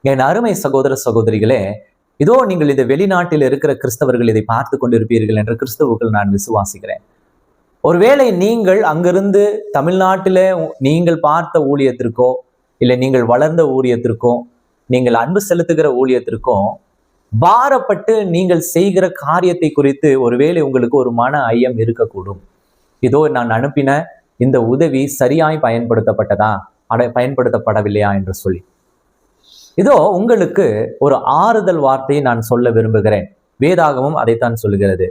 என் அருமை சகோதர சகோதரிகளே, இதோ நீங்கள் இதை வெளிநாட்டில் இருக்கிற கிறிஸ்தவர்கள் இதை பார்த்து கொண்டிருப்பீர்கள் என்று கிறிஸ்தவுக்குள் நான் விசுவாசிக்கிறேன். ஒருவேளை நீங்கள் அங்கிருந்து தமிழ்நாட்டில நீங்கள் பார்த்த ஊழியத்திற்கோ, இல்லை நீங்கள் வளர்ந்த ஊழியத்திற்கோ, நீங்கள் அன்பு செலுத்துகிற ஊழியத்திற்கோ பாரப்பட்டு நீங்கள் செய்கிற காரியத்தை குறித்து ஒருவேளை உங்களுக்கு ஒரு மன ஐயம் இருக்கக்கூடும். இதோ நான் அனுப்பின இந்த உதவி சரியாய் பயன்படுத்தப்பட்டதா, பயன்படுத்தப்படவில்லையா என்று சொல்லி. இதோ உங்களுக்கு ஒரு ஆறுதல் வார்த்தையை நான் சொல்ல விரும்புகிறேன். வேதாகமும் அதைத்தான் சொல்லுகிறது.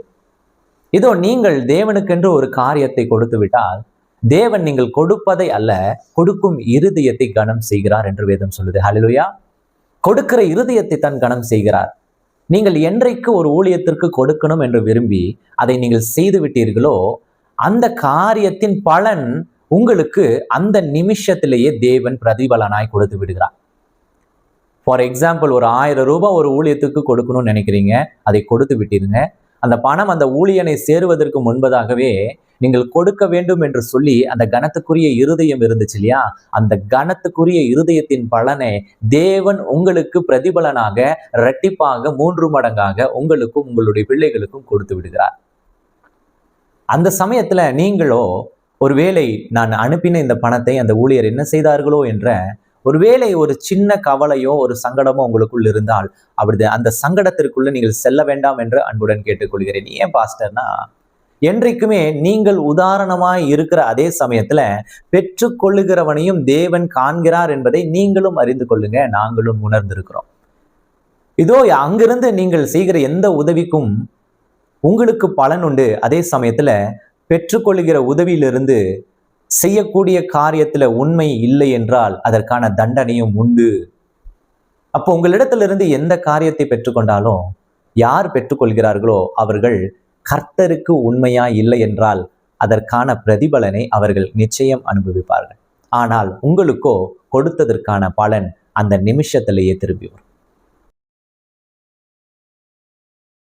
இதோ நீங்கள் தேவனுக்கென்று ஒரு காரியத்தை கொடுத்து விட்டால் தேவன் நீங்கள் கொடுப்பதை அல்ல, கொடுக்கும் இருதயத்தை கனம் செய்கிறார் என்று வேதம் சொல்லுது. ஹல்லேலூயா. கொடுக்கிற இருதயத்தை தான் கனம் செய்கிறார். நீங்கள் என்றைக்கு ஒரு ஊழியத்திற்கு கொடுக்கணும் என்று விரும்பி அதை நீங்கள் செய்து விட்டீர்களோ, அந்த காரியத்தின் பலன் உங்களுக்கு அந்த நிமிஷத்திலேயே தேவன் பிரதிபலனாய் கொடுத்து விடுகிறார். ஃபார் எக்ஸாம்பிள், ஒரு 1000 ரூபாய் ஒரு ஊழியத்துக்கு கொடுக்கணும்னு நினைக்கிறீங்க, அதை கொடுத்து விட்டீருங்க. அந்த பணம் அந்த ஊழியனை சேருவதற்கு முன்பதாகவே நீங்கள் கொடுக்க வேண்டும் என்று சொல்லி அந்த கனத்துக்குரிய இருதயம் இருந்துச்சு இல்லையா, அந்த கனத்துக்குரிய இருதயத்தின் பலனை தேவன் உங்களுக்கு பிரதிபலனாக இரட்டிப்பாக 3 மடங்காக உங்களுக்கும் உங்களுடைய பிள்ளைகளுக்கும் கொடுத்து விடுகிறார். அந்த சமயத்துல நீங்களோ ஒருவேளை நான் அனுப்பின இந்த பணத்தை அந்த ஊழியர் என்ன செய்தார்களோ என்ற ஒருவேளை ஒரு சின்ன கவலையோ ஒரு சங்கடமோ உங்களுக்குள் இருந்தால் அப்படி அந்த சங்கடத்திற்குள்ள நீங்கள் செல்ல வேண்டாம் என்று அன்புடன் கேட்டுக்கொள்கிறேன். ஏன் பாஸ்டர்னா, என்றைக்குமே நீங்கள் உதாரணமாய் இருக்கிற அதே சமயத்துல பெற்றுக்கொள்ளுகிறவனையும் தேவன் காண்கிறார் என்பதை நீங்களும் அறிந்து கொள்ளுங்க, நாங்களும் உணர்ந்திருக்கிறோம். இதோ அங்கிருந்து நீங்கள் செய்கிற எந்த உதவிக்கும் உங்களுக்கு பலன் உண்டு. அதே சமயத்துல பெற்றுக்கொள்ளுகிற உதவியிலிருந்து செய்யக்கூடிய காரியத்துல உண்மை இல்லை என்றால் அதற்கான தண்டனையும் உண்டு. அப்போ உங்களிடத்திலிருந்து எந்த காரியத்தை பெற்றுக்கொண்டாலும் யார் பெற்றுக்கொள்கிறார்களோ அவர்கள் கர்த்தருக்கு உண்மையா இல்லை என்றால் அதற்கான பிரதிபலனை அவர்கள் நிச்சயம் அனுபவிப்பார்கள். ஆனால் உங்களுக்கோ கொடுத்ததற்கான பலன் அந்த நிமிஷத்திலேயே திரும்பி வரும்.